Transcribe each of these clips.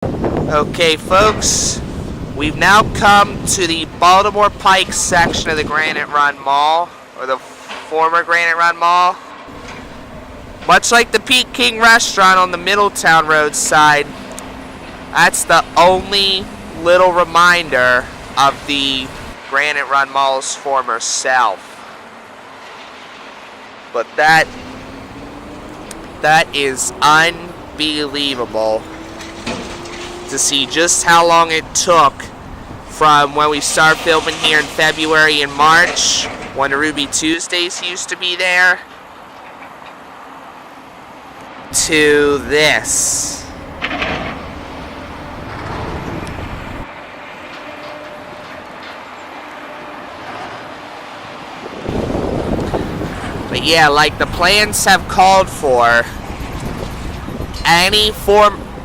Okay, folks, we've now come to the Baltimore Pike section of the Granite Run Mall, or the former Granite Run Mall. Much like the Peak King restaurant on the Middletown Road side, that's the only little reminder of the Granite Run Mall's former self. But that is unbelievable to see just how long it took from when we started filming here in February and March, when the Ruby Tuesdays used to be there, to this. But yeah, like the plans have called for,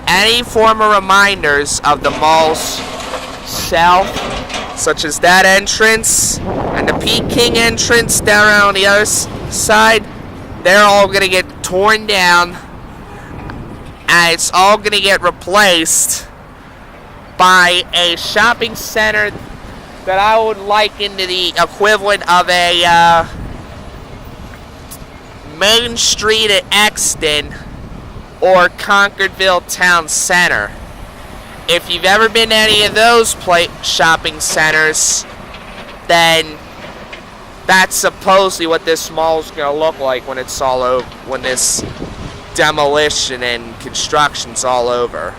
any former reminders of the mall's self, such as that entrance and the Peak King entrance down on the other side, they're all going to get torn down, and it's all going to get replaced by a shopping center that I would liken to the equivalent of a Main Street at Exton or Concordville Town Center. If you've ever been to any of those shopping centers, then that's supposedly what this mall is going to look like when it's all over, when this demolition and construction's all over.